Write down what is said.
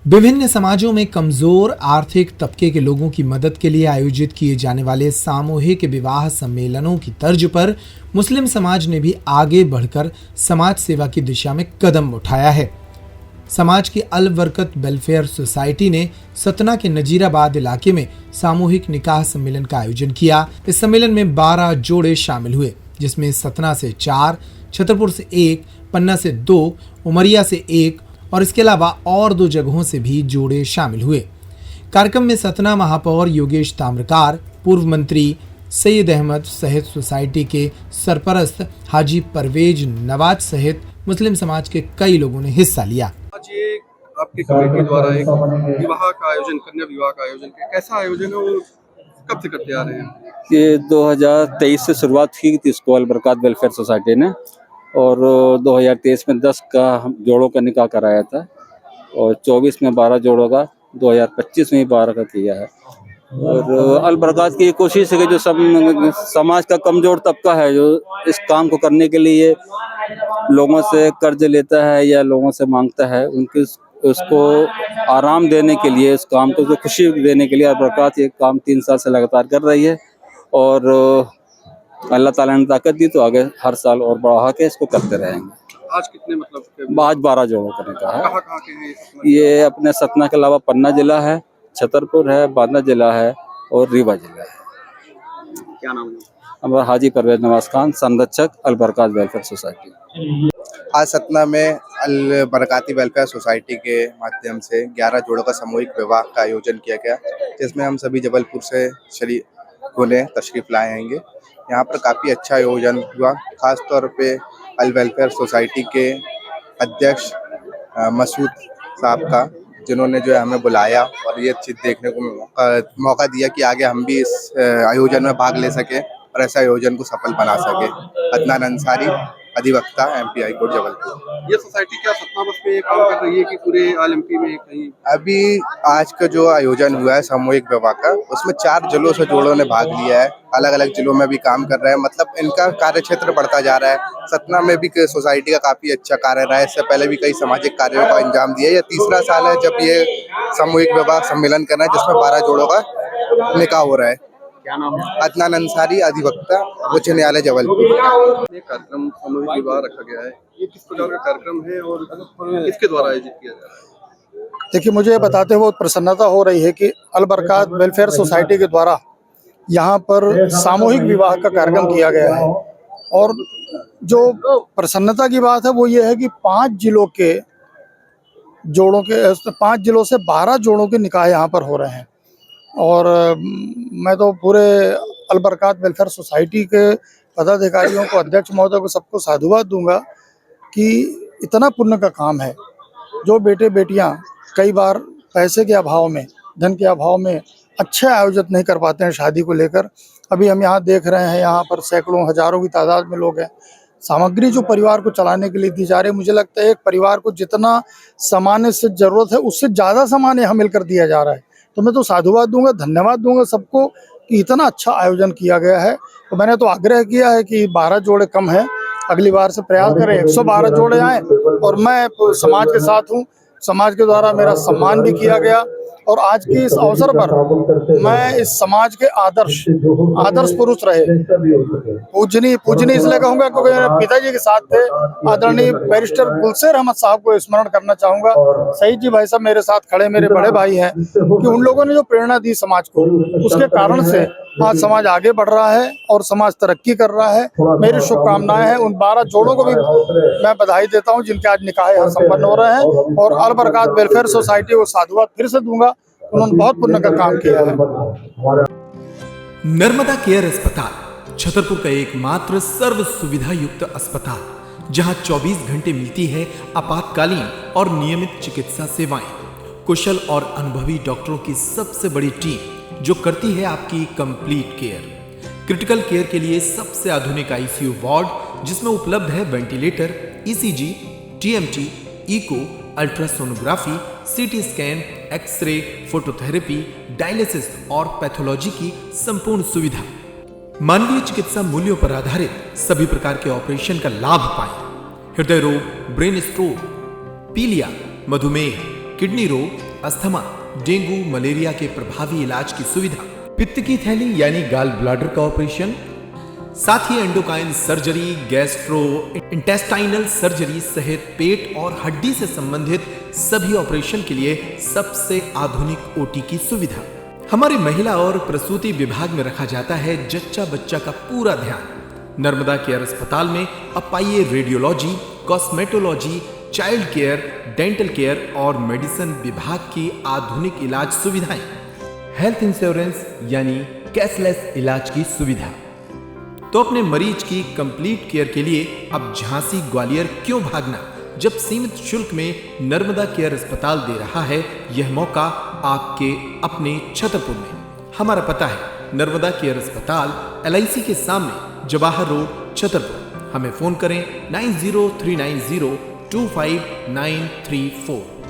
विभिन्न समाजों में कमजोर आर्थिक तबके के लोगों की मदद के लिए आयोजित किए जाने वाले सामूहिक विवाह सम्मेलनों की तर्ज पर मुस्लिम समाज ने भी आगे बढ़कर समाज सेवा की दिशा में कदम उठाया है। समाज की अल बरकत वेलफेयर सोसाइटी ने सतना के नजीराबाद इलाके में सामूहिक निकाह सम्मेलन का आयोजन किया। इस सम्मेलन में 12 जोड़े शामिल हुए, जिसमें सतना से 4, छतरपुर से 1, पन्ना से 2, उमरिया से 1 और इसके अलावा और 2 जगहों से भी जोड़े शामिल हुए। कार्यक्रम में सतना महापौर योगेश ताम्रकार, पूर्व मंत्री सैयद अहमद सहित सोसाइटी के सरपरस्त हाजी परवेज नवाज सहित मुस्लिम समाज के कई लोगों ने हिस्सा लिया। आज ये आपकी कमेटी द्वारा एक विवाह का आयोजन, कन्या विवाह का आयोजन किया, कैसा आयोजन है और कब से करते आ रहे हैं? ये 2023 से शुरुआत की थी इसको अल बरकत वेलफेयर सोसाइटी ने, और 2023 में 10 का जोड़ों का निकाह कराया था और 24 में 12 जोड़ों का, 2025 में ही 12 का किया है। और अल बरकत की कोशिश है कि जो समाज का कमजोर तबका है, जो इस काम को करने के लिए लोगों से कर्ज लेता है या लोगों से मांगता है, उनकी उसको आराम देने के लिए, इस काम को जो खुशी देने के लिए अल बरकत ये काम 3 साल से लगातार कर रही है। और अल्लाह ताला ने ताकत दी तो आगे हर साल और बढ़ा के इसको करते रहेंगे। आज कितने मतलब आज 12 जोड़ों का निकाह है। कहाँ के हैं ये अपने सतना के अलावा पन्ना जिला है, छतरपुर है, बांदा जिला है और रीवा जिला है। क्या नाम है? हमारा हाजी परवेज नवाज खान, संरक्षक अल बरकत वेलफेयर सोसाइटी। आज सतना में अल बरकाती वेलफेयर सोसाइटी के माध्यम से 11 जोड़ों का सामूहिक विवाह का आयोजन किया गया, जिसमें हम सभी जबलपुर से शरीक होने तशरीफ लाए आएंगे। यहाँ पर काफ़ी अच्छा आयोजन हुआ, खास तौर पे अल वेलफेयर सोसाइटी के अध्यक्ष मसूद साहब का, जिन्होंने जो है हमें बुलाया और ये चीज़ देखने को मौका दिया कि आगे हम भी इस आयोजन में भाग ले सकें और ऐसे आयोजन को सफल बना सके। अदनान अंसारी, अधिवक्ता, MP हाई कोर्ट जबलपुर। ये सोसाइटी क्या सतना बस में काम कर रही है कि पूरे ऑल MP में कहीं? अभी आज का जो आयोजन हुआ है सामूहिक विवाह का, उसमें 4 जिलों से जोड़ों ने भाग लिया है। अलग अलग जिलों में भी काम कर रहे हैं, मतलब इनका कार्य क्षेत्र बढ़ता जा रहा है। सतना में भी सोसाइटी का काफी अच्छा कार्य रहा है, इससे पहले भी कई सामाजिक कार्यों का अंजाम दिया। यह तीसरा साल है जब ये सामूहिक विवाह सम्मेलन करना है, जिसमें 12 जोड़ों का निकाह हो रहा है। क्या नाम है? अदनान अंसारी, अधिवक्ता, उच्च न्यायालय जबलपुर। ये कार्यक्रम सामूहिक विवाह रखा गया है, ये किस प्रकार का कार्यक्रम है और किसके द्वारा आयोजित किया जा रहा है? देखिए, मुझे बताते हुए प्रसन्नता हो रही है कि अल बरकत वेलफेयर सोसाइटी के द्वारा यहाँ पर सामूहिक विवाह का कार्यक्रम किया गया है। और जो प्रसन्नता की बात है वो ये है कि 5 जिलों से 12 जोड़ों के निकाह यहाँ पर हो रहे हैं। और मैं तो पूरे अल बरकत वेलफेयर सोसाइटी के पदाधिकारियों को, अध्यक्ष महोदय को, सबको साधुवाद दूंगा कि इतना पुण्य का काम है। जो बेटे बेटियां कई बार पैसे के अभाव में, धन के अभाव में अच्छे आयोजित नहीं कर पाते हैं शादी को लेकर। अभी हम यहाँ देख रहे हैं, यहाँ पर सैकड़ों हजारों की तादाद में लोग हैं। सामग्री जो परिवार को चलाने के लिए दी जा रही है, मुझे लगता है एक परिवार को जितना सामान से जरूरत है उससे ज़्यादा सामान यहाँ मिलकर दिया जा रहा है। तो मैं तो साधुवाद दूंगा, धन्यवाद दूंगा सबको कि इतना अच्छा आयोजन किया गया है। तो मैंने तो आग्रह किया है कि 12 जोड़े कम हैं, अगली बार से प्रयास करें 112 जोड़े आए। और मैं समाज के साथ हूँ, समाज के द्वारा मेरा सम्मान भी किया गया। और आज के इस अवसर पर मैं इस समाज के आदर्श पुरुष रहे, पूजनीय इसलिए कहूँगा क्योंकि मेरे पिताजी के साथ थे, आदरणीय बैरिस्टर गुलशेर अहमद साहब को स्मरण करना चाहूँगा। सईद जी भाई साहब मेरे साथ खड़े, मेरे बड़े भाई हैं, कि उन लोगों ने जो प्रेरणा दी समाज को, उसके कारण से आज समाज आगे बढ़ रहा है और समाज तरक्की कर रहा है। मेरी शुभकामनाएं हैं। उन 12 जोड़ों को भी मैं बधाई देता हूं जिनके आज निकाह यहाँ संपन्न हो रहे हैं। और अल बरकत वेलफेयर सोसाइटी को साधुवाद फिर से दूंगा, उन्होंने बहुत पुण्य का काम किया है। नर्मदा केयर अस्पताल छतरपुर का एकमात्र सर्व सुविधा युक्त अस्पताल, जहां 24 घंटे मिलती है आपातकालीन और नियमित चिकित्सा सेवाएं। कुशल और अनुभवी डॉक्टरों की सबसे बड़ी टीम जो करती है आपकी कंप्लीट केयर। क्रिटिकल केयर के लिए सबसे आधुनिक ICU वार्ड, जिसमें उपलब्ध है ventilator, ECG, TMT, echo, ultrasonography, CT scan, x-ray, phototherapy, dialysis और पैथोलॉजी की संपूर्ण सुविधा। मानवीय चिकित्सा मूल्यों पर आधारित सभी प्रकार के ऑपरेशन का लाभ पाएं। हृदय रोग, ब्रेन स्ट्रोक, पीलिया, मधुमेह, किडनी रोग, अस्थमा, डेंगू, मलेरिया के प्रभावी इलाज की सुविधा, पित्त की थैली यानी गाल ब्लैडर का ऑपरेशन, साथ ही endocrine surgery, gastrointestinal surgery सहित पेट और हड्डी से संबंधित सभी ऑपरेशन के लिए सबसे आधुनिक ओटी की सुविधा। हमारे महिला और प्रसूति विभाग में रखा जाता है जच्चा बच्चा का पूरा ध्यान। नर्मदा केयर अस्पताल में अब पाइए radiology, cosmetology, child care, dental care और मेडिसिन विभाग की आधुनिक इलाज सुविधाएं, हेल्थ इंश्योरेंस यानी कैशलेस इलाज की सुविधा। तो अपने मरीज की कंप्लीट केयर के लिए अब झांसी ग्वालियर क्यों भागना, जब सीमित शुल्क में नर्मदा केयर अस्पताल दे रहा है यह मौका आपके अपने छतरपुर में। हमारा पता है नर्मदा केयर अस्पताल LIC के सामने, जवाहर रोड, छतरपुर। हमें फोन करें 9039025934।